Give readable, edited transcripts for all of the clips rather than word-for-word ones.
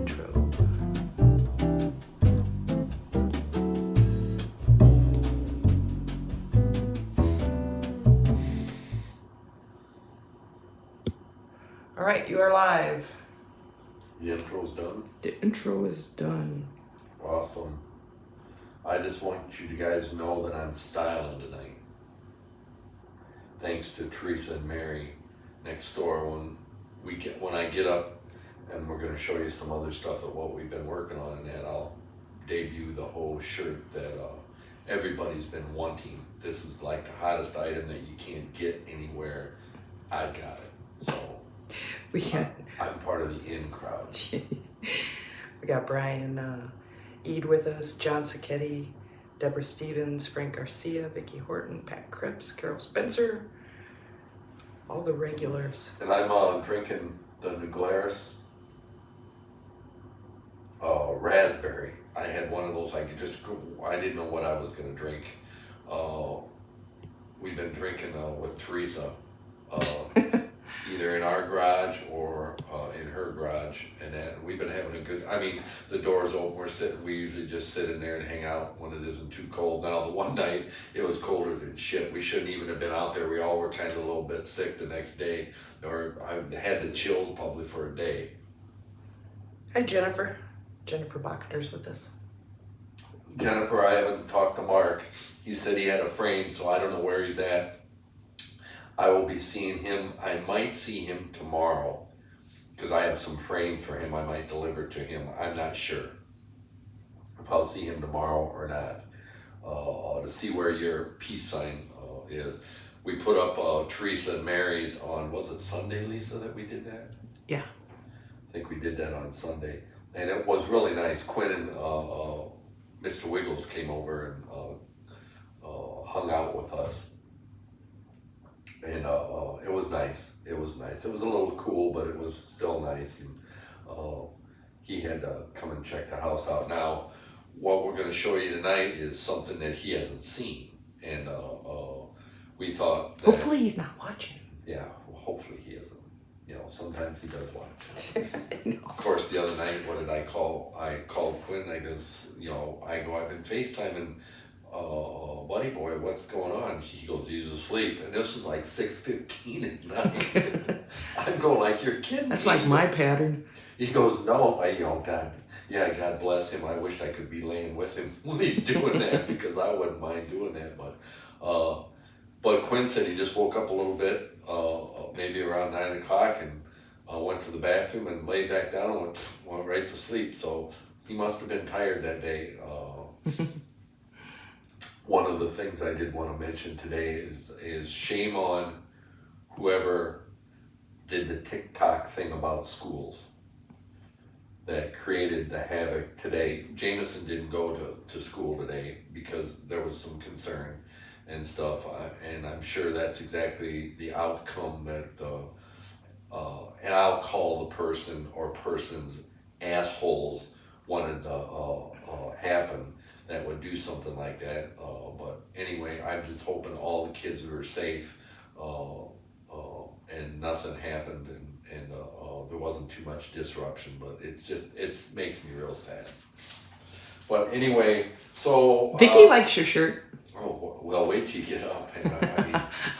intro. All right, you are live. The intro's done? The intro is done. Awesome. I just want you guys to know that I'm styling tonight. Thanks to Teresa and Mary next door. When I get up, and we're going to show you some other stuff of what we've been working on, and that I'll debut the whole shirt that everybody's been wanting. This is like the hottest item that you can't get anywhere. I got it. So I'm part of the in crowd. We got Brian Eade with us, John Sacchetti, Deborah Stevens, Frank Garcia, Vicki Horton, Pat Cripps, Carol Spencer, all the regulars. And I'm drinking the New Glarus raspberry. I had one of those. I didn't know what I was gonna drink. We've been drinking with Teresa, either in our garage or in her garage, and then we've been having a good. I mean, the door's open. We usually just sit in there and hang out when it isn't too cold. Now, the one night it was colder than shit. We shouldn't even have been out there. We all were kind of a little bit sick the next day, or I had the chills probably for a day. Hi, Jennifer. Jennifer Bachner's with us. Jennifer, I haven't talked to Mark. He said he had a frame, so I don't know where he's at. I will be seeing him. I might see him tomorrow because I have some frames for him I might deliver to him. I'm not sure if I'll see him tomorrow or not. To see where your peace sign is. We put up Teresa and Mary's on, was it Sunday, Lisa, that we did that? Yeah. I think we did that on Sunday. And it was really nice. Quinn and Mr. Wiggles came over and hung out with us. And it was nice. It was nice. It was a little cool, but it was still nice. And he had to come and check the house out. Now, what we're going to show you tonight is something that he hasn't seen. And we thought that, hopefully he's not watching. Yeah, well, hopefully he isn't. You know, sometimes he does watch. Of course, the other night, what did I call? I called Quinn. I goes, I've been FaceTiming buddy boy, what's going on? He goes, he's asleep. And this was like 6:15 at night. I'm going like, you're kidding That's me. like my pattern. He goes, no, God bless him. I wish I could be laying with him when he's doing that because I wouldn't mind doing that. But Quinn said he just woke up a little bit, maybe around 9 o'clock, and went to the bathroom and laid back down and went right to sleep. So he must have been tired that day. One of the things I did want to mention today is shame on whoever did the TikTok thing about schools that created the havoc today. Jameson didn't go to school today because there was some concern and stuff, and I'm sure that's exactly the outcome that and I'll call the person or persons assholes wanted to happen that would do something like that. But anyway, I'm just hoping all the kids were safe and nothing happened and there wasn't too much disruption, but it makes me real sad. But anyway, so... Vicki likes your shirt. Oh, well, wait till you get up.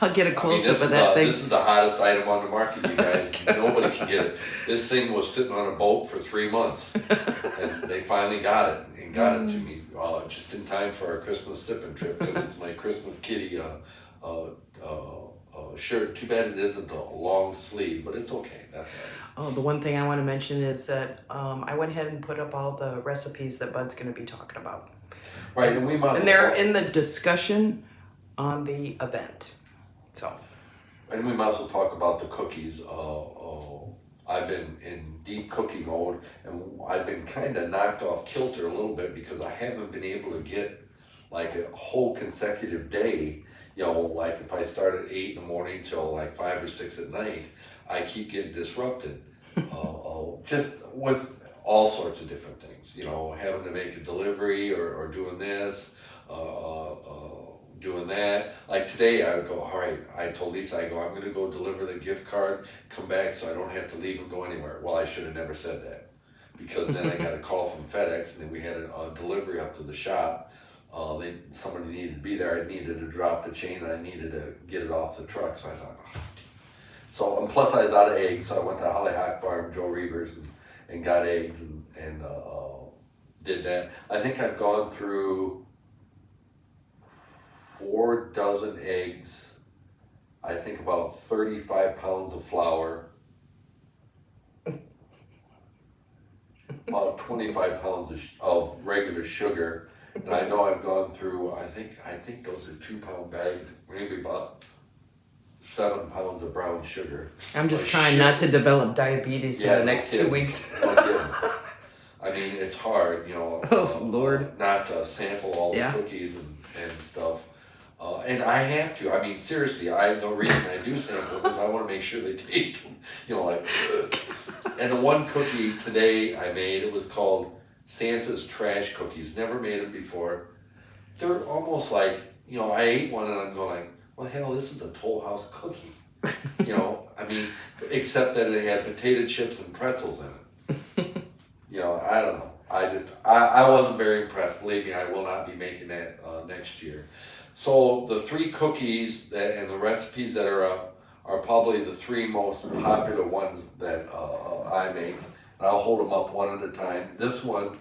I'll get a close-up of that thing. This is the hottest item on the market, you guys. Nobody can get it. This thing was sitting on a boat for 3 months, and they finally got it and got it to me just in time for our Christmas sipping trip because it's my Christmas kitty shirt. Too bad it isn't a long sleeve, but it's okay. That's all right. Oh, the one thing I want to mention is that I went ahead and put up all the recipes that Bud's going to be talking about. Right, and we must. And they're in the discussion on the event. So. And we might as well talk about the cookies. I've been in deep cooking mode, and I've been kind of knocked off kilter a little bit because I haven't been able to get like a whole consecutive day. Like if I start at 8 in the morning till like 5 or 6 at night, I keep getting disrupted. Just with all sorts of different things, having to make a delivery or doing this, doing that. Like today I would go, all right, I told Lisa, I'm going to go deliver the gift card, come back so I don't have to leave and go anywhere. Well, I should have never said that because then I got a call from FedEx, and then we had a delivery up to the shop. Somebody needed to be there. I needed to drop the chain, and I needed to get it off the truck. So I thought, oh. So, and plus I was out of eggs, so I went to Hollyhock Farm, Joe Reavers, and got eggs, and did that. I think I've gone through 4 dozen eggs. I think about 35 pounds of flour, about 25 pounds of regular sugar, and I know I've gone through. I think those are 2-pound bags, maybe about 7 pounds of brown sugar. I'm just trying not to develop diabetes in the next 2 weeks. No kidding. I mean, it's hard, Oh, Lord. not to sample all the cookies and stuff. And I have to. I mean, seriously, the reason I do sample is I want to make sure they taste, like. And the one cookie today I made, it was called Santa's Trash Cookies. Never made it before. They're almost like, I ate one and I'm going like, well, hell, this is a Toll House cookie. I mean, except that it had potato chips and pretzels in it. I don't know. I wasn't very impressed. Believe me, I will not be making that next year. So the 3 cookies and the recipes that are up are probably the 3 most popular ones that I make. And I'll hold them up one at a time. This one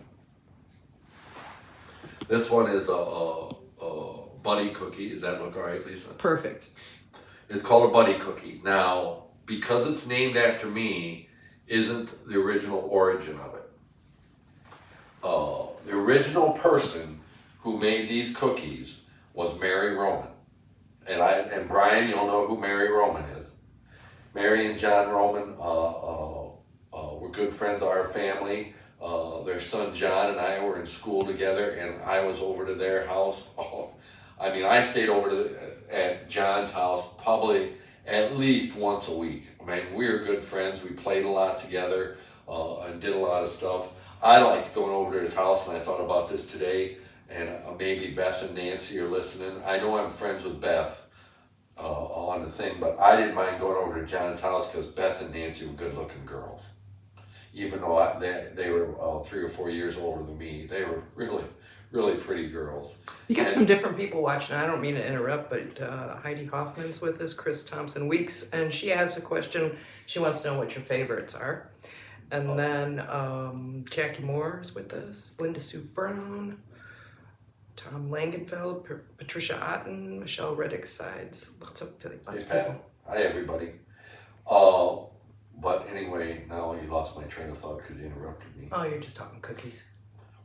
is a buddy cookie. Does that look all right, Lisa? Perfect. It's called a buddy cookie. Now, because it's named after me, isn't the original origin of it. The original person who made these cookies was Mary Roman. And Brian, you'll know who Mary Roman is. Mary and John Roman were good friends of our family. Their son John and I were in school together, and I was over to their house. I stayed over at John's house probably at least once a week. We were good friends. We played a lot together and did a lot of stuff. I liked going over to his house, and I thought about this today, and maybe Beth and Nancy are listening. I know I'm friends with Beth on the thing, but I didn't mind going over to John's house because Beth and Nancy were good-looking girls. Even though they were 3 or 4 years older than me, they were really, really pretty girls. You got some different people watching. I don't mean to interrupt, but Heidi Hoffman's with us, Chris Thompson Weeks, and she has a question. She wants to know what your favorites are. And then Jackie Moore is with us, Linda Sue Brown, Tom Langenfeld, Patricia Otten, Michelle Reddick Sides. Lots of people. Hi, everybody. But anyway, now you lost my train of thought because you interrupted me. Oh, you're just talking cookies.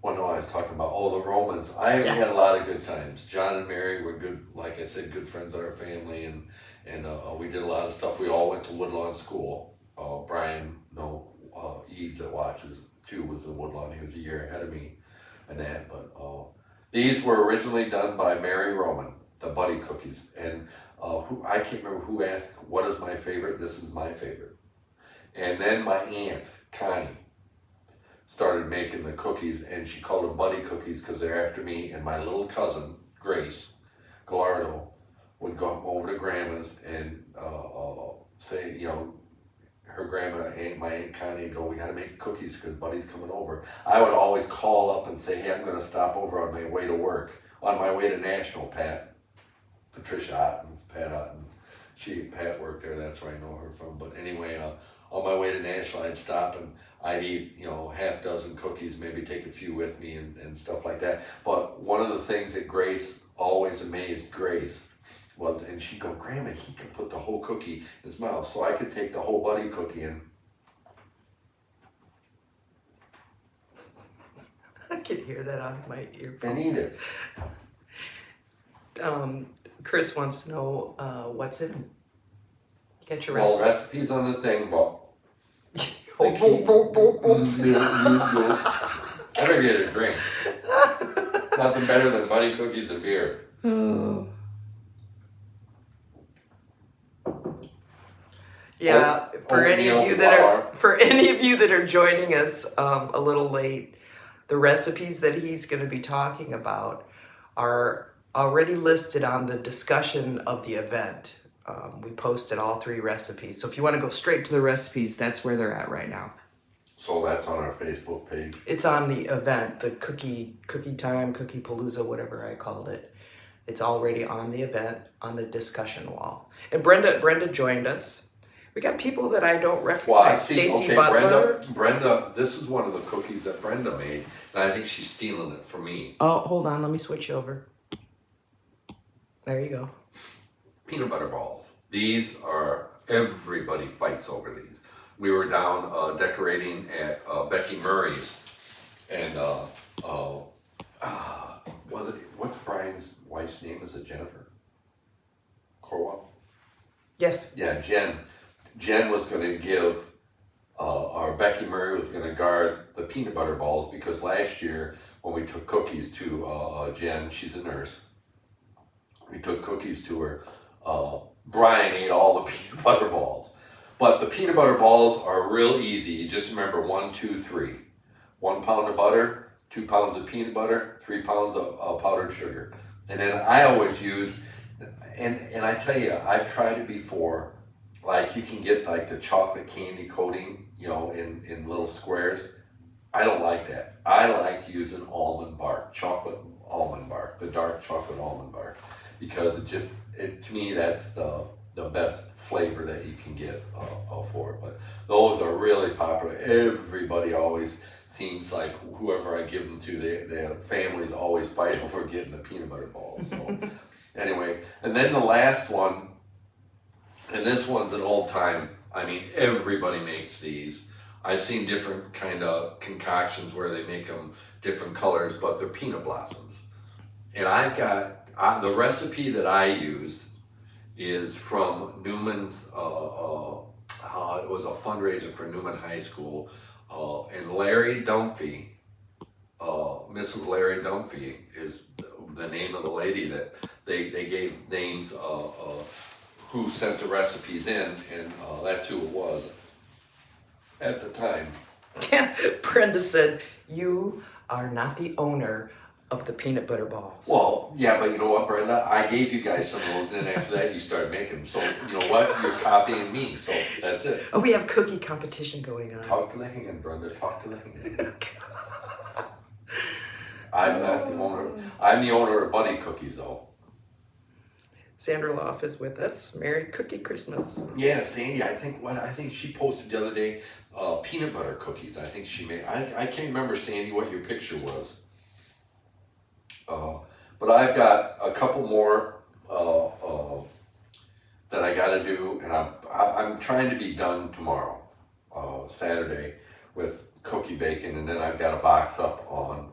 Well, no, I was talking about, the Romans. I had a lot of good times. John and Mary were good, like I said, good friends of our family, and we did a lot of stuff. We all went to Woodlawn School. Brian, Eads that watches too was in Woodlawn. He was a year ahead of me and that. But these were originally done by Mary Roman, the buddy cookies. And I can't remember who asked, what is my favorite? This is my favorite. And then my aunt, Connie, started making the cookies, and she called them buddy cookies because they're after me. And my little cousin, Grace Gallardo, would go over to Grandma's and say, her grandma and my Aunt Connie would go, we got to make cookies because Buddy's coming over. I would always call up and say, hey, I'm going to stop over on my way to work, on my way to National, Patricia Ottens, Pat Ottens. Pat worked there, that's where I know her from. But anyway, on my way to National, I'd stop and I'd eat, half dozen cookies, maybe take a few with me and stuff like that. But one of the things that Grace always amazed Grace was, and she'd go, Grandma, he can put the whole cookie in his mouth. So I could take the whole buddy cookie and I could hear that on my earphones. and eat it. Chris wants to know what's in. Get your Well, recipe. recipes on the thing, but Oh, oh, oh, I better get a drink. Nothing better than buddy cookies and beer. oh. Yeah, for any of you that are joining us a little late, the recipes that he's going to be talking about are already listed on the discussion of the event. We posted all 3 recipes, so if you want to go straight to the recipes, that's where they're at right now. So that's on our Facebook page. It's on the event, the cookie time, cookie palooza, whatever I called it. It's already on the event, on the discussion wall. And Brenda joined us. We got people that I don't recognize. Well, I see. Stacy Okay, Butler. Brenda. This is one of the cookies that Brenda made, and I think she's stealing it from me. Oh, hold on. Let me switch over. There you go. Peanut butter balls. These are, everybody fights over these. We were down decorating at Becky Murray's, and was it, what's Brian's wife's name? Is it Jennifer Corwell? Yes. Yeah, Jen was going to give, or Becky Murray was going to guard the peanut butter balls, because last year when we took cookies to Jen, she's a nurse, we took cookies to her, Brian ate all the peanut butter balls. But the peanut butter balls are real easy. You just remember 1, 2, 3. 1 pound of butter, 2 pounds of peanut butter, 3 pounds of powdered sugar. And then I always use, and I tell you, I've tried it before, like you can get like the chocolate candy coating, you know, in little squares. I don't like that. I like using almond bark, chocolate almond bark, the dark chocolate almond bark, because to me, that's the best flavor that you can get for it. But those are really popular. Everybody always seems like whoever I give them to, their families always fight over getting the peanut butter balls. So anyway, and then the last one, and this one's an old time. I mean, everybody makes these. I've seen different kind of concoctions where they make them different colors, but they're peanut blossoms. And I've got the recipe that I use is from Newman's, it was a fundraiser for Newman High School, and Larry Dunphy, Mrs. Larry Dunphy is the name of the lady that they gave names who sent the recipes in, and that's who it was at the time. Brenda said, "You are not the owner of the peanut butter balls." Well, yeah, but you know what, Brenda? I gave you guys some of those, and then after that, you started making them. So, you know what? You're copying me, so that's it. Oh, we have cookie competition going on. Talk to the hand, Brenda. Talk to the hand. I'm not the owner. I'm the owner of Buddy Cookies, though. Sandra Loff is with us. Merry Cookie Christmas. Yeah, Sandy. I think she posted the other day peanut butter cookies. I think she made. I can't remember, Sandy, what your picture was. But I've got a couple more that I got to do, and I'm trying to be done tomorrow, Saturday, with cookie baking, and then I've got a box up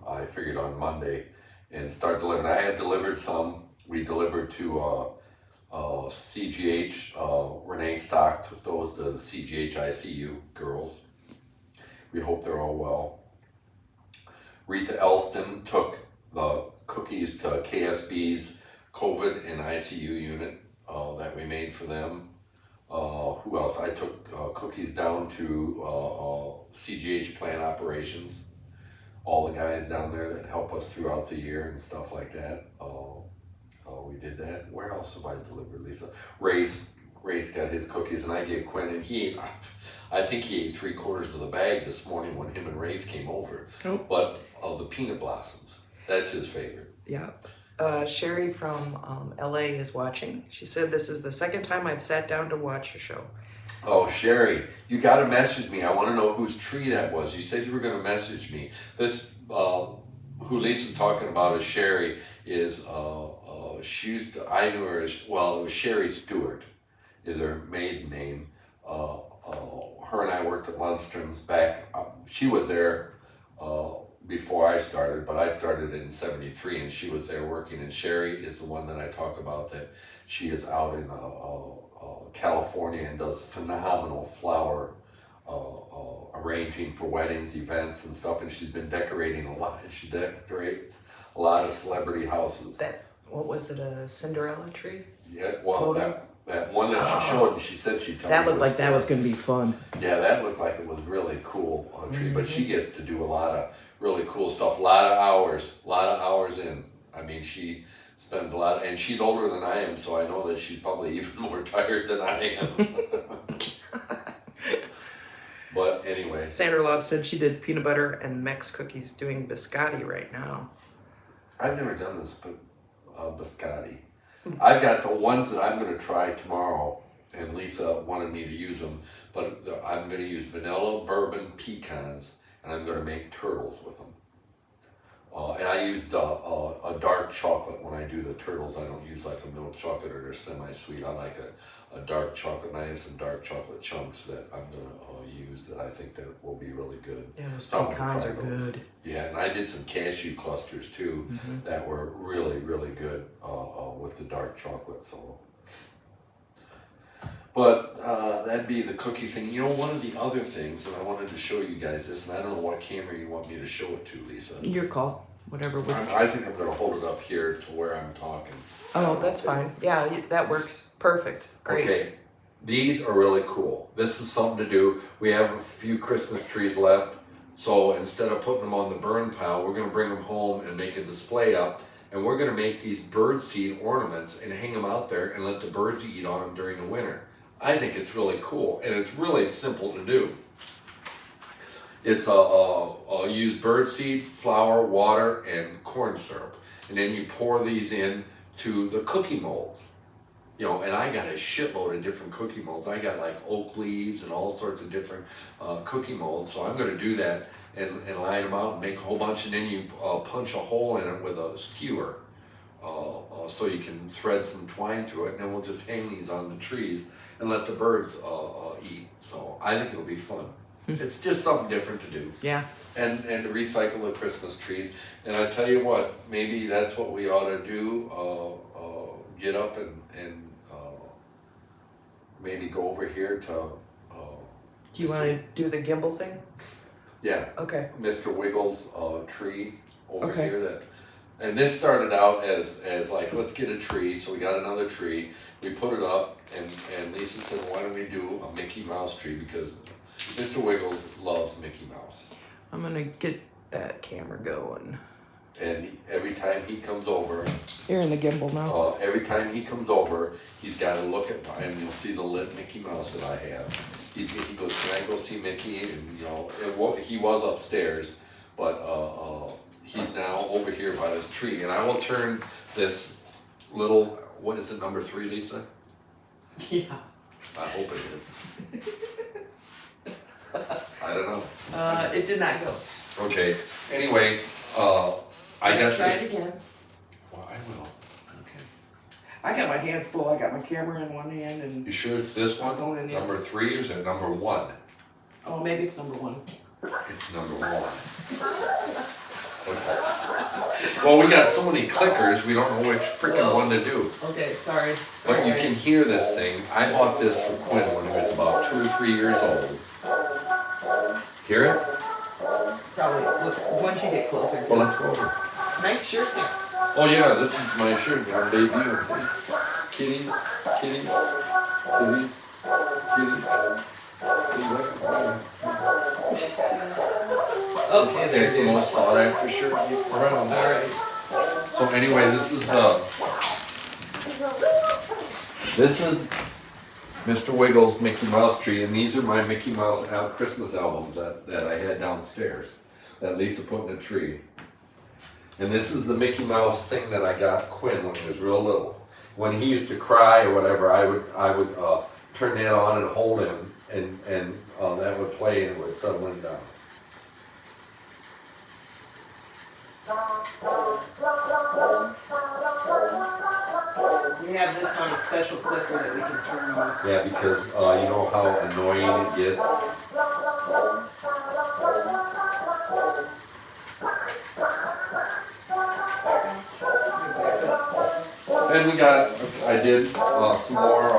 I figured on Monday, and start delivering. I had delivered some. We delivered to CGH. Renee Stock took those to the CGH ICU girls. We hope they're all well. Retha Elston took the cookies to KSB's COVID and ICU unit that we made for them. Who else? I took cookies down to CGH plant operations. All the guys down there that help us throughout the year and stuff like that. We did that. Where else have I delivered, Lisa? Race got his cookies, and I gave Quinn, and I think he ate 3/4 of the bag this morning when him and Race came over. Oh. But the peanut blossoms, that's his favorite. Yeah. Sherry from LA is watching. She said, "This is the second time I've sat down to watch your show." Oh, Sherry, you got to message me. I want to know whose tree that was. You said you were going to message me. This, who Lisa's talking about is Sherry, I knew her as, well, it was Sherry Stewart is her maiden name. Her and I worked at Lundstrom's back. She was there before I started, but I started in '73, and she was there working. And Sherry is the one that I talk about, that she is out in California and does phenomenal flower arranging for weddings, events, and stuff. And she's been decorating a lot. She decorates a lot of celebrity houses. What was it, a Cinderella tree? Yeah, well, that one that she showed, and she said she told me. That looked like that was going to be fun. Yeah, that looked like it was really cool tree. But she gets to do a lot of really cool stuff. A lot of hours in. I mean, she spends a lot, and she's older than I am, so I know that she's probably even more tired than I am. But anyway, Sandra Love said she did peanut butter and Mex cookies doing biscotti right now. I've never done this, but biscotti. I've got the ones that I'm going to try tomorrow, and Lisa wanted me to use them, but I'm going to use vanilla bourbon pecans, and I'm going to make turtles with them. And I used a dark chocolate when I do the turtles. I don't use like a milk chocolate or they're semi-sweet. I like a dark chocolate, and I have some dark chocolate chunks that I'm going to use that I think that will be really good. Yeah, those So I'm gonna pecans try are those. good. Yeah, and I did some cashew clusters too that were really, really good with the dark chocolate. So, but that'd be the cookie thing. You know, one of the other things, and I wanted to show you guys this, and I don't know what camera you want me to show it to, Lisa. Your call. Whatever. I think I'm going to hold it up here to where I'm talking. Oh, that's fine. Yeah, that works. Perfect. Great. Okay, these are really cool. This is something to do. We have a few Christmas trees left, so instead of putting them on the burn pile, we're going to bring them home and make a display up, and we're going to make these birdseed ornaments and hang them out there and let the birds eat on them during the winter. I think it's really cool, and it's really simple to do. It's use birdseed, flour, water, and corn syrup, and then you pour these in to the cookie molds. You know, and I got a shitload of different cookie molds. I got like oak leaves and all sorts of different cookie molds. So I'm going to do that and line them out and make a whole bunch, and then you punch a hole in it with a skewer, so you can thread some twine through it, and then we'll just hang these on the trees and let the birds eat. So I think it'll be fun. It's just something different to do. Yeah. And to recycle the Christmas trees. And I tell you what, maybe that's what we ought to do. Get up and maybe go over here to. Do you want to do the gimbal thing? Yeah. Okay. Mr. Wiggles' tree over Okay. here that. And this started out as like, let's get a tree. So we got another tree. We put it up, and Lisa said, why don't we do a Mickey Mouse tree, because Mr. Wiggles loves Mickey Mouse. I'm gonna get that camera going. And every time he comes over, You're in the gimbal now. every time he comes over, he's got to look at, and you'll see the lit Mickey Mouse that I have. He goes, can I go see Mickey? And you know, he was upstairs, but he's now over here by this tree. And I will turn this little, what is it, number 3, Lisa? Yeah. I hope it is. I don't know. It did not go. Okay. Anyway, I got Try this. it again. Well, I will. Okay. I got my hands full. I got my camera in one hand and. You sure it's this one? Going in the Number 3 or is it number 1? Oh, maybe it's number 1. It's number 1. Okay. Well, we got so many clickers, we don't know which freaking one to do. Okay, sorry. But you can hear this thing. I bought this for Quinn when he was about 2 or 3 years old. Hear it? Probably. Look, once you get closer. Well, let's go over. Nice shirt. Oh yeah, this is my shirt. I'm debuting. Kitties, kitties, kitties, kitties. See that? Okay, It's the there you go. most sought after shirt around. Alright. So anyway, this is Mr. Wiggles' Mickey Mouse tree, and these are my Mickey Mouse Christmas albums that I had downstairs that Lisa put in the tree. And this is the Mickey Mouse thing that I got Quinn when he was real little. When he used to cry or whatever, I would turn that on and hold him, and that would play and it would settle him down. We have this on a special clicker that we can turn off. Yeah, because you know how annoying it gets. And I did some more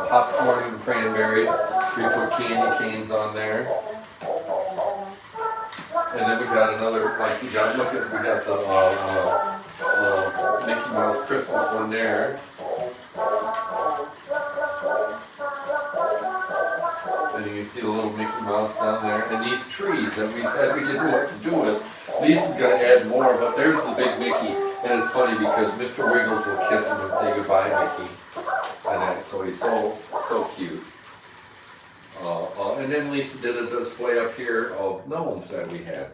popcorn and cranberries. We put candy canes on there. And then we got another, like we got the Mickey Mouse Christmas one there. And you can see the little Mickey Mouse down there. And these trees that we didn't know what to do with. Lisa's gonna add more, but there's the big Mickey. And it's funny because Mr. Wiggles will kiss him and say goodbye, Mickey. And so he's so cute. And then Lisa did a display up here of gnomes that we had.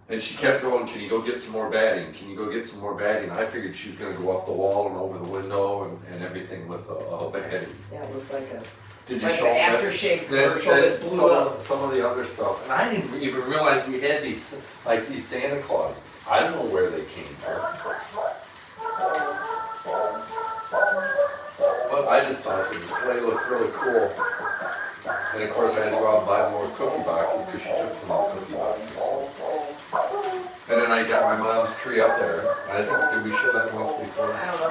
And she kept going, can you go get some more batting? Can you go get some more batting? I figured she was going to go up the wall and over the window and everything with batting. That looks like a Did you like show the that? aftershave commercial that blew up. Some of the other stuff. And I didn't even realize we had these Santa Clauses. I don't know where they came from. But I just thought the display looked really cool. And of course I had to go out and buy more cookie boxes because she took some out cookie boxes. And then I got my mom's tree up there. I think, did we show that once before? I don't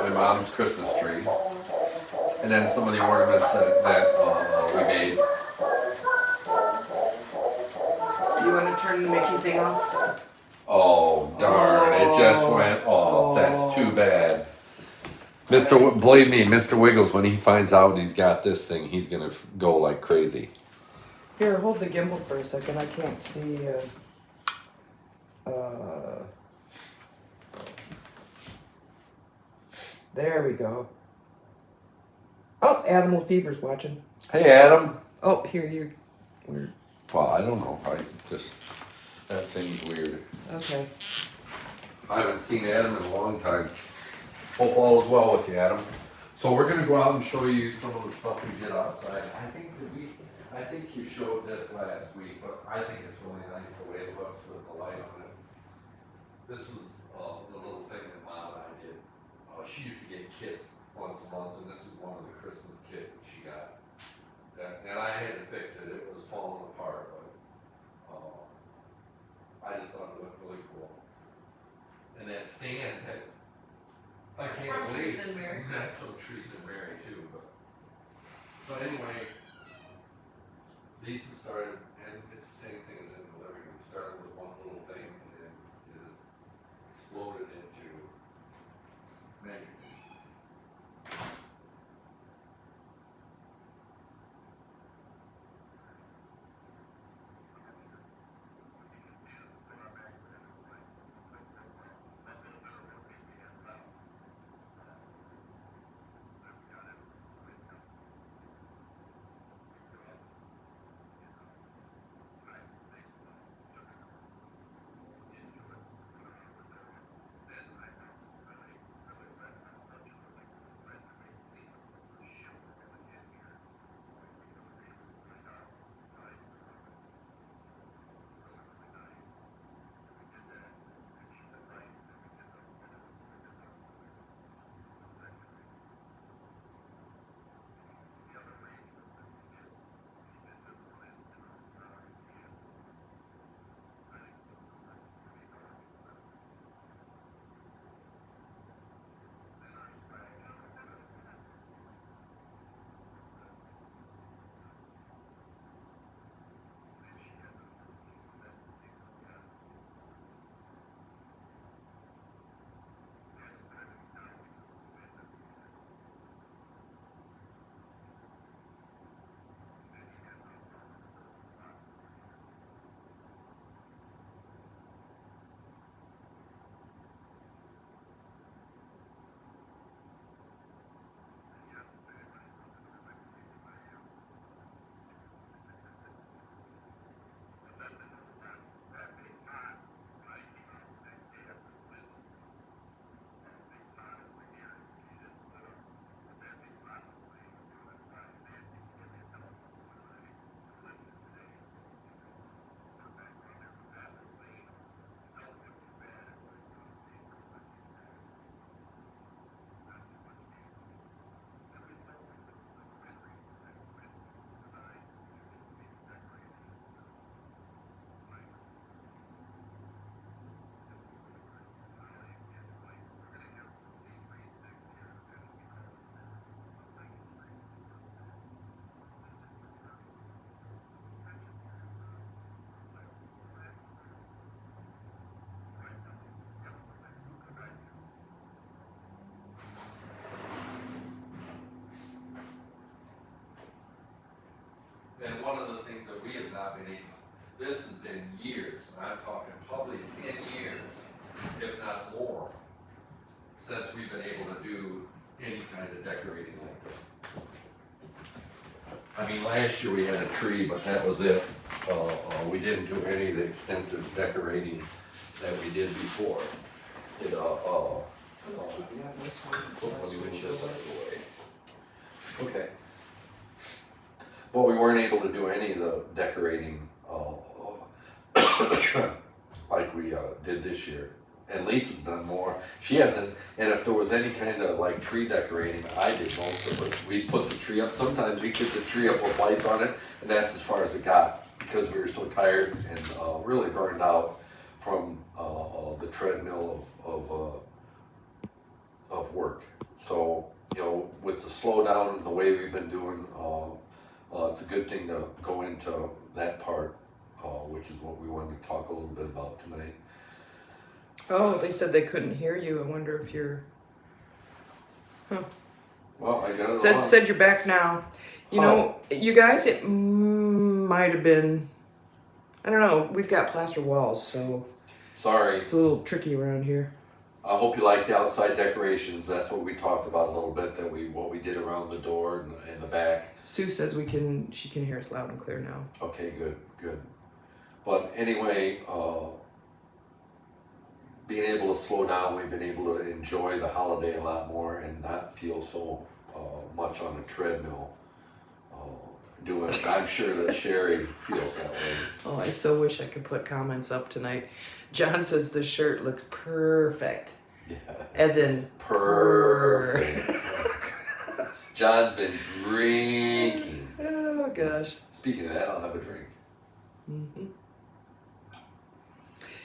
know. My mom's Christmas tree. And then some of the ornaments that we made. You want to turn the Mickey thing off? Oh, darn, it just went off. That's too bad. Believe me, Mr. Wiggles, when he finds out he's got this thing, he's going to go like crazy. Here, hold the gimbal for a second. I can't see. There we go. Oh, Adam Lefevre's watching. Hey, Adam. Oh, here, you're weird. Well, I don't know. That seems weird. Okay. I haven't seen Adam in a long time. Hope all is well with you, Adam. So we're gonna go out and show you some of the stuff we did outside. I think you showed this last week, but I think it's really nice the way it looks with the light on it. This was the little thing that Mom and I did. She used to get kits once a month, and this is one of the Christmas kits that she got. And I had to fix it. It was falling apart, but I just thought it looked really cool. And that stand had, I can't believe that's from Teresa and Mary too, but anyway, Lisa started, and it's the same thing as in the living room. Started with one little thing, and then it has exploded into many things. And one of the things that we have not been able, this has been years, and I'm talking probably 10 years, if not more, since we've been able to do any kind of decorating like this. I mean, last year we had a tree, but that was it. We didn't do any of the extensive decorating that we did before. It, Let's keep you on this one. let Let's me move switch this over. out of the way. Okay. But we weren't able to do any of the decorating, like we did this year. And Lisa's done more. She hasn't, and if there was any kind of like tree decorating, I did most of it. We put the tree up, sometimes we put the tree up with lights on it, and that's as far as it got, because we were so tired and really burned out from the treadmill of work. So, you know, with the slowdown and the way we've been doing, it's a good thing to go into that part, which is what we wanted to talk a little bit about tonight. Oh, they said they couldn't hear you. I wonder if you're. Well, I got it on. Said you're back now. You know, you guys, it might have been. I don't know. We've got plaster walls, so Sorry. it's a little tricky around here. I hope you like the outside decorations. That's what we talked about a little bit. What we did around the door and the back. Sue says she can hear us loud and clear now. Okay, good. But anyway, being able to slow down, we've been able to enjoy the holiday a lot more and not feel so much on a treadmill doing it. I'm sure that Sherry feels that way. Oh, I so wish I could put comments up tonight. John says the shirt looks perfect. Yeah. As in Perfect. John's been drinking. Oh gosh. Speaking of that, I'll have a drink. Mm-hmm.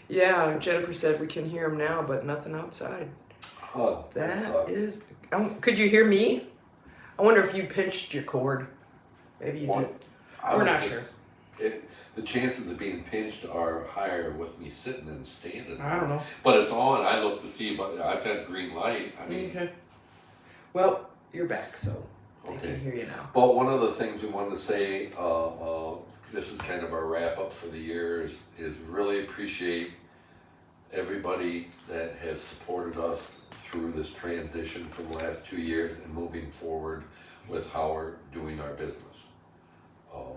Yeah, Jennifer said we can hear him now, but nothing outside. Oh, that sucks. is. Could you hear me? I wonder if you pinched your cord. Maybe you did. We're not sure. The chances of being pinched are higher with me sitting and standing. I don't know. But it's on. I look to see, but I've got green light. I mean, Okay. Well, you're back, so I Okay. can hear you now. But one of the things we wanted to say, this is kind of our wrap up for the year, is really appreciate everybody that has supported us through this transition for the last 2 years and moving forward with how we're doing our business.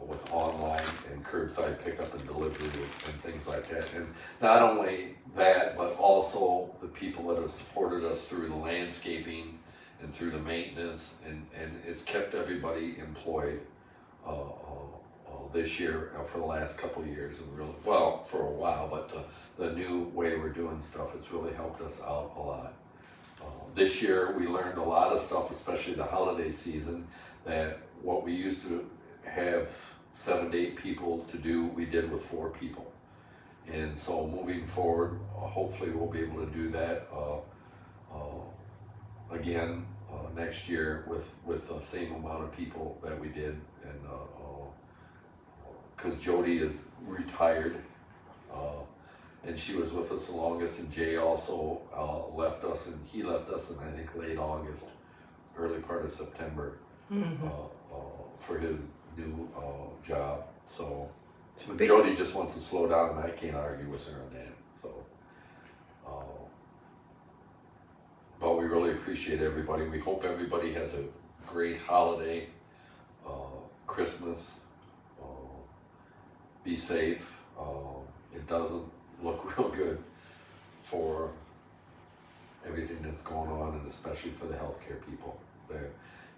With online and curbside pickup and delivery and things like that. And not only that, but also the people that have supported us through the landscaping and through the maintenance, and it's kept everybody employed this year for the last couple of years, and really, well, for a while, but the new way we're doing stuff, it's really helped us out a lot. This year we learned a lot of stuff, especially the holiday season, that what we used to have 7 to 8 people to do, we did with 4 people. And so moving forward, hopefully we'll be able to do that again next year with the same amount of people that we did. And because Jody is retired, and she was with us the longest, and Jay also left us, and he left us in, I think, late August, early part of September, for his new job. So Jody just wants to slow down, and I can't argue with her on that. So, but we really appreciate everybody. We hope everybody has a great holiday, Christmas. Be safe. It doesn't look real good for everything that's going on, and especially for the healthcare people.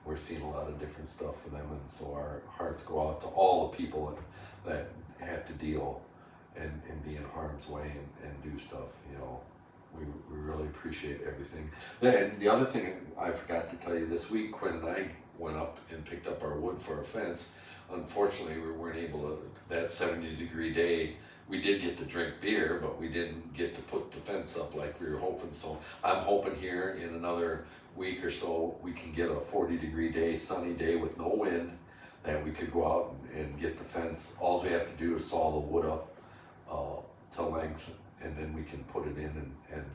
We're seeing a lot of different stuff for them, and so our hearts go out to all the people that have to deal and be in harm's way and do stuff. You know, we really appreciate everything. And the other thing I forgot to tell you, this week, Quinn and I went up and picked up our wood for a fence. Unfortunately, we weren't able to, that 70-degree day, we did get to drink beer, but we didn't get to put the fence up like we were hoping. So I'm hoping here in another week or so, we can get a 40-degree day, sunny day with no wind, that we could go out and get the fence. All we have to do is saw the wood up to length, and then we can put it in, and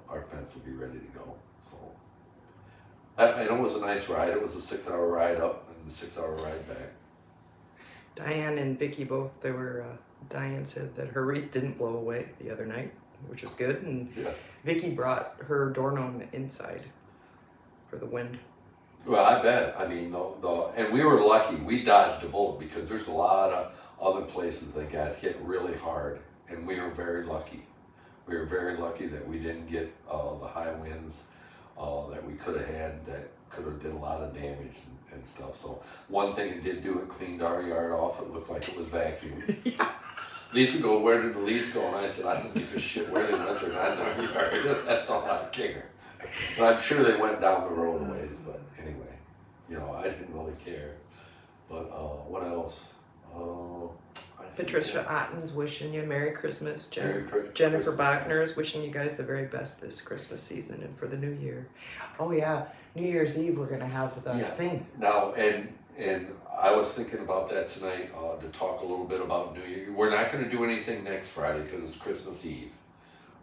our fence will be ready to go. So I know it was a nice ride. It was a 6-hour ride up and a 6-hour ride back. Diane and Vicky both, Diane said that her wreath didn't blow away the other night, which was good. And Yes. Vicky brought her door gnome inside for the wind. Well, I bet. I mean, and we were lucky. We dodged a bullet because there's a lot of other places that got hit really hard, and we were very lucky. We were very lucky that we didn't get the high winds that we could have had that could have did a lot of damage and stuff. So one thing it did do, it cleaned our yard off. It looked like it was vacuumed. Yeah. Lisa go, where did the leaves go? And I said, I don't give a shit where they went. They're not in our yard. That's all I care. But I'm sure they went down the road a ways. But anyway, I didn't really care. But what else? I think Patricia Otten's wishing you Merry Christmas. Merry Jennifer Christmas. Bachner is wishing you guys the very best this Christmas season and for the new year. Oh yeah, New Year's Eve we're gonna have the Yeah. thing. Now, and I was thinking about that tonight to talk a little bit about New Year. We're not going to do anything next Friday because it's Christmas Eve.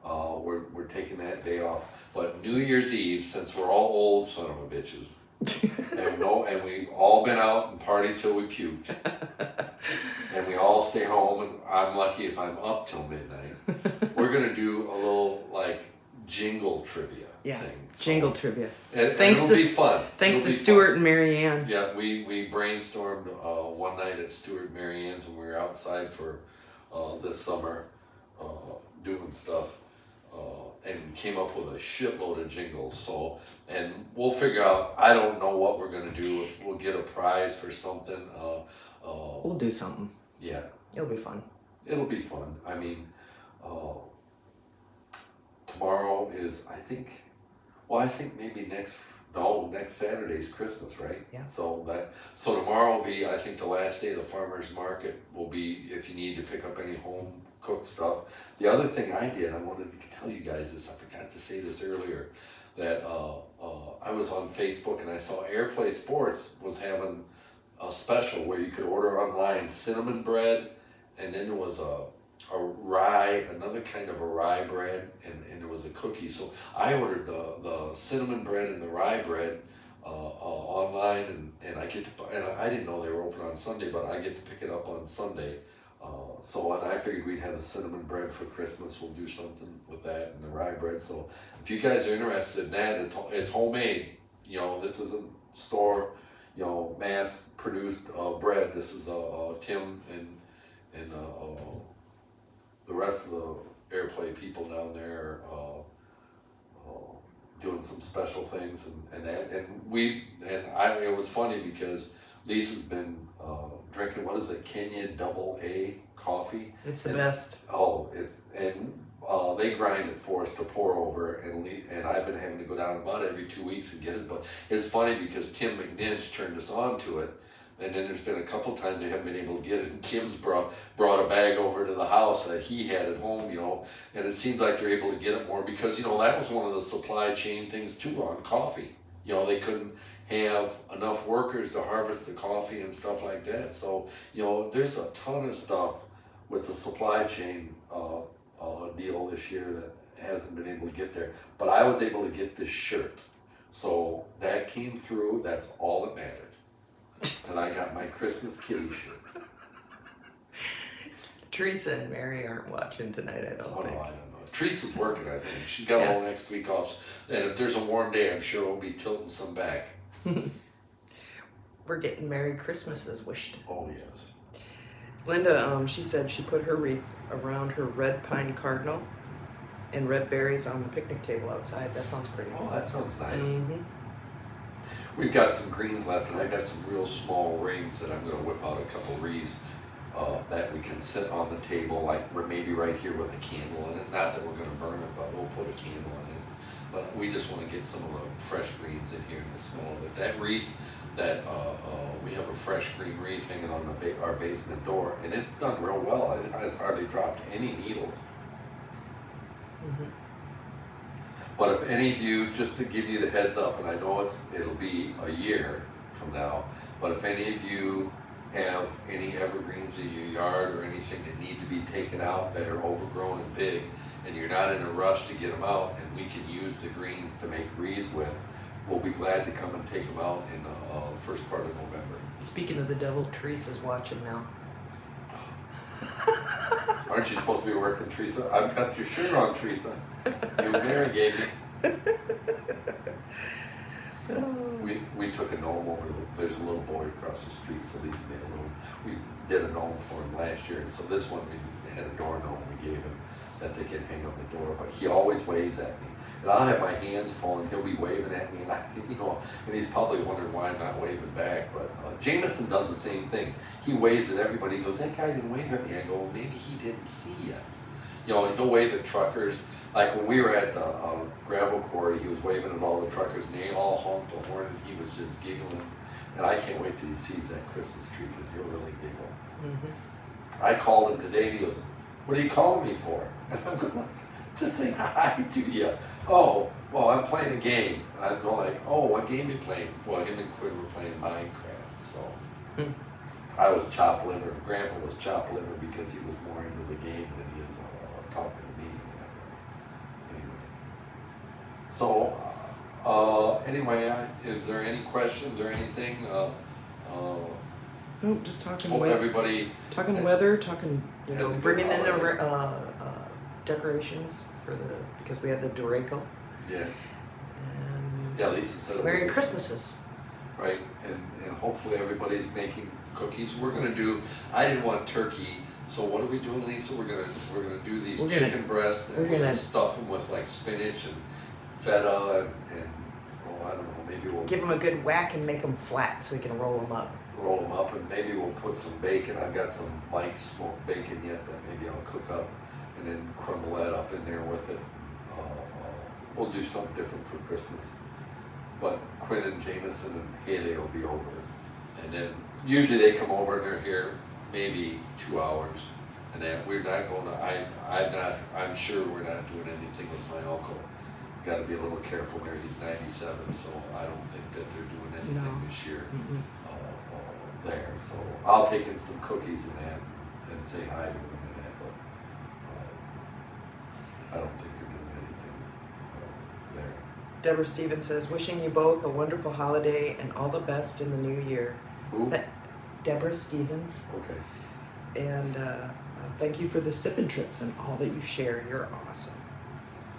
We're taking that day off. But New Year's Eve, since we're all old son of a bitches, and we've all been out and partied till we puked, and we all stay home, and I'm lucky if I'm up till midnight. We're going to do a little like jingle trivia. Yeah, thing. jingle trivia. And Thanks it'll to be fun. Thanks It'll to be Stuart fun. and Mary Ann. Yeah, we brainstormed one night at Stuart and Mary Ann's when we were outside for this summer doing stuff and came up with a shitload of jingles. So, and we'll figure out, I don't know what we're going to do, if we'll get a prize for something. We'll do something. Yeah, It'll be fun. it'll be fun. I mean, tomorrow is, I think maybe next Saturday's Christmas, right? Yeah. So tomorrow will be, I think the last day of the farmer's market will be if you need to pick up any home cooked stuff. The other thing I did, I wanted to tell you guys this, I forgot to say this earlier, that I was on Facebook and I saw Airplay Sports was having a special where you could order online cinnamon bread, and then there was a rye, another kind of a rye bread, and there was a cookie. So I ordered the cinnamon bread and the rye bread online, and I get to, and I didn't know they were open on Sunday, but I get to pick it up on Sunday. And I figured we'd have the cinnamon bread for Christmas. We'll do something with that and the rye bread. So if you guys are interested in that, it's homemade. This isn't store, mass produced bread. This is Tim and the rest of the Airplay people down there doing some special things and that, it was funny because Lisa's been drinking, what is it, Kenya Double A coffee. It's the best. They grind it for us to pour over, and I've been having to go down about every 2 weeks and get it. But it's funny because Tim McNinch turned us on to it, and then there's been a couple times they haven't been able to get it, and Tim's brought a bag over to the house that he had at home, and it seems like they're able to get it more because, that was one of the supply chain things too on coffee. They couldn't have enough workers to harvest the coffee and stuff like that. So, there's a ton of stuff with the supply chain deal this year that hasn't been able to get there. But I was able to get this shirt. So that came through. That's all that mattered. And I got my Christmas kitty shirt. Teresa and Mary aren't watching tonight, I don't Oh, think. no, I don't know. Teresa's working, I think. She's got all next week off. And if there's a warm day, I'm sure we'll be tilting some back. We're getting Merry Christmases wished. Oh, yes. Linda, she said she put her wreath around her red pine cardinal and red berries on the picnic table outside. That sounds pretty. Oh, that sounds nice. Mm-hmm. We've got some greens left, and I got some real small rings that I'm going to whip out a couple wreaths that we can sit on the table, like maybe right here with a candle in it. Not that we're going to burn it, but we'll put a candle in it. But we just want to get some of the fresh greens in here in the small of it. That wreath, we have a fresh green wreath hanging on our basement door, and it's done real well. It's hardly dropped any needles. Mm-hmm. But if any of you, just to give you the heads up, and I know it'll be a year from now, but if any of you have any evergreens in your yard or anything that need to be taken out that are overgrown and big, and you're not in a rush to get them out, and we can use the greens to make wreaths with, we'll be glad to come and take them out in the first part of November. Speaking of the devil, Teresa's watching now. Aren't you supposed to be working, Teresa? I've got your shirt on, Teresa. You Mary gave me. we took a gnome over. There's a little boy across the street, so these made a little. We did a gnome for him last year, so this one we had a door gnome we gave him that they can hang on the door. But he always waves at me, and I'll have my hands full, and he'll be waving at me, and and he's probably wondering why I'm not waving back. But Jameson does the same thing. He waves at everybody. He goes, "That guy didn't wave at me." I go, well, "Maybe he didn't see you." And he'll wave at truckers. Like when we were at the gravel quarry, he was waving at all the truckers, and they all honked the horn, and he was just giggling. And I can't wait till he sees that Christmas tree, because he'll really giggle. Mm-hmm. I called him today, and he goes, "What are you calling me for?" And I'm going like, "To say hi to you." "Oh, well, I'm playing a game." And I'm going like, "Oh, what game are you playing?" Well, him and Quinn were playing Minecraft, so I was chopped liver. Grandpa was chopped liver because he was more into the game than he is talking to me. Anyway. So, anyway, is there any questions or anything? No, just talking Hope weather. Everybody. Talking weather, talking, Has a good bringing in the holiday. decorations because we had the Dureco. Yeah. And Yeah, Lisa said it Merry was Christmases. right, and hopefully everybody's making cookies. We're gonna do. I didn't want turkey, so what are we doing, Lisa? We're gonna do these chicken breasts, and we're gonna stuff them with like spinach and feta and I don't know, maybe we'll Give them a good whack and make them flat so we can roll them up. roll them up, and maybe we'll put some bacon. I've got some light smoked bacon yet that maybe I'll cook up, and then crumble that up in there with it. We'll do something different for Christmas. But Quinn and Jameson and Haley will be over, and then usually they come over and they're here maybe 2 hours, and then we're not going to. I'm sure we're not doing anything with my uncle. Got to be a little careful there. He's 97, so I don't think that they're doing anything this year there. So I'll take him some cookies and that, and say hi to him and that. But I don't think they're doing anything there. Deborah Stevens says, wishing you both a wonderful holiday and all the best in the new year. Who? Deborah Stevens. Okay. And thank you for the sipping trips and all that you share. You're awesome.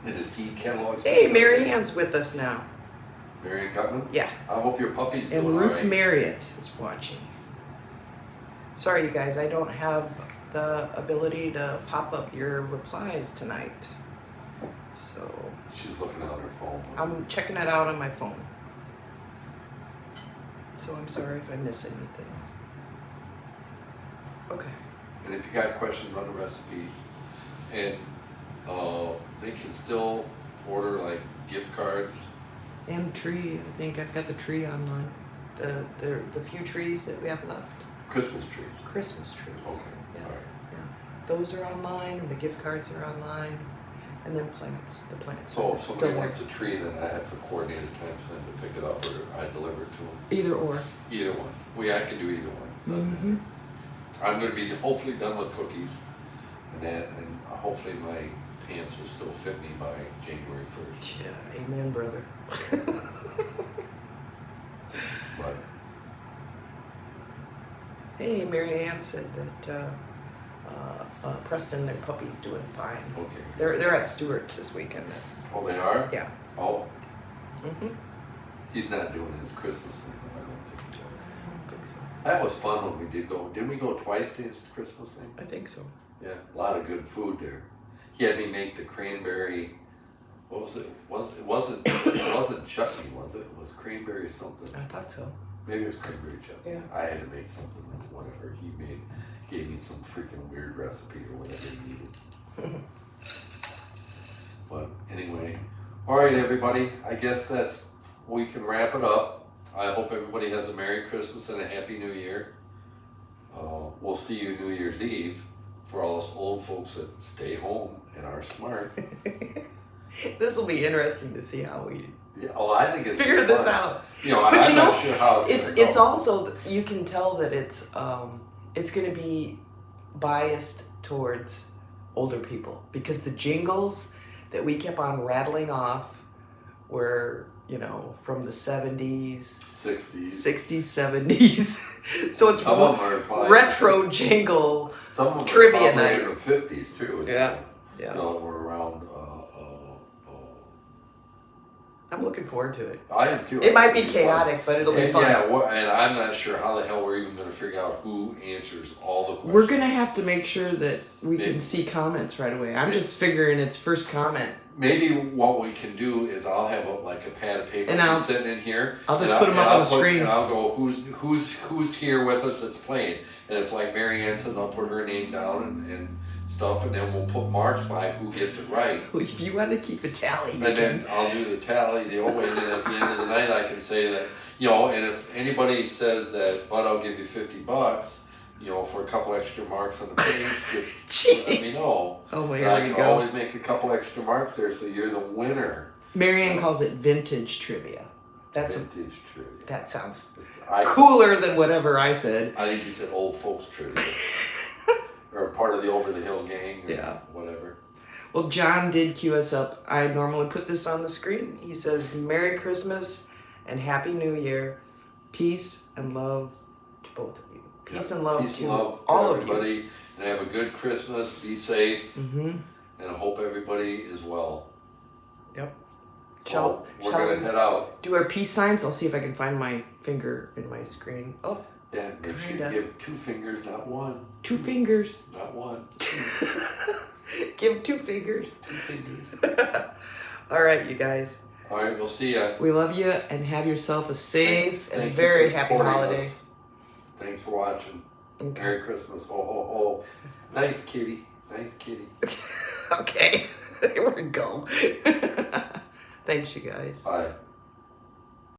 And the seed catalogs. Hey, Mary Ann's with us now. Mary Ann Gutman? Yeah. I hope your puppy's doing And all Ruth right. Marriott is watching. Sorry, you guys, I don't have the ability to pop up your replies tonight. So She's looking on her phone. I'm checking it out on my phone. So I'm sorry if I miss anything. Okay. And if you got questions on the recipes, and they can still order like gift cards. And tree, I think I've got the tree online. The few trees that we have left. Christmas trees. Christmas trees. Okay. Yeah. All right. Yeah. Those are online, and the gift cards are online. And then plants. The plants. So are if still somebody there. wants a tree, then I have to coordinate a time for them to pick it up, or I deliver it to them. Either or. Either one. I can do either one. Mm-hmm. I'm going to be hopefully done with cookies, and that, and hopefully my pants will still fit me by January 1st. Yeah, amen, brother. But Hey, Mary Ann said that Preston, their puppy's doing fine. okay. They're at Stewart's this weekend. Oh, they are? Yeah. Oh, Mm-hmm. he's not doing his Christmas thing. I don't think he does. I don't think so. That was fun when we did go. Didn't we go twice to his Christmas thing? I think so. Yeah, a lot of good food there. He had me make the cranberry. What was it? It wasn't chutney, was it? It was cranberry something. I thought so. Maybe it was cranberry chutney. Yeah. I had to make something with whatever he gave me some freaking weird recipe or whatever he needed. But anyway, all right, everybody. I guess we can wrap it up. I hope everybody has a Merry Christmas and a Happy New Year. We'll see you New Year's Eve for all us old folks that stay home and are smart. This will be interesting to see how we Yeah, I think it's figure this out. I'm not sure how It's also, you can tell that it's going to be biased towards older people, because the jingles that we kept on rattling off were, from the 70s, 60s, 70s. So it's some of them are probably retro jingle some of them trivia are night. in the 50s too. Yeah. No, we're around. I'm looking forward to it. I am too. It might be It'll chaotic, but it'll be And fun. yeah, and I'm not sure how the hell we're even going to figure out who answers all the questions. We're gonna have to make sure that we Maybe. can see comments right away. I'm just figuring it's first comment. Maybe what we can do is I'll have like a pad of paper And I'll- sitting in here. I'll just and put 'em up and on I'll the screen. And I'll go, who's here with us that's playing? And if like Mary Ann says, I'll put her name down and stuff, and then we'll put marks by who gets it right. If you want to keep a tally, you And can. then I'll do the tally the old way, and then at the end of the night I can say that, and if anybody says that, but I'll give you $50, for a couple extra marks on the page, just let me know. Oh, well, And I here we can go. always make a couple extra marks there, so you're the winner. Marianne calls it vintage trivia. Vintage trivia. That sounds I cooler than whatever I said. think you said old folks trivia. Or part of the Over the Hill gang, or Yeah. whatever. Well, John did cue us up. I normally put this on the screen. He says, Merry Christmas and Happy New Year. Peace and love to both of you. Peace and love Peace to and love all to of you. everybody, and have a good Christmas. Be safe, Mm-hmm. and I hope everybody is well. Yep. So we're shall gonna we head out. do our peace signs? I'll see if I can find my finger in my screen. Oh, Yeah, make sure you Kinda. give 2 fingers, not 1. 2 fingers. Not 1. Give 2 fingers. 2 fingers. All right, you guys. All right, we'll see ya. We love you and have yourself a safe Thank and you very for happy supporting holiday. us. Thanks for watching. Okay. Merry Christmas. Ho ho ho. Nice kitty. Nice kitty. Okay. Here we go. Thanks, you guys. Bye.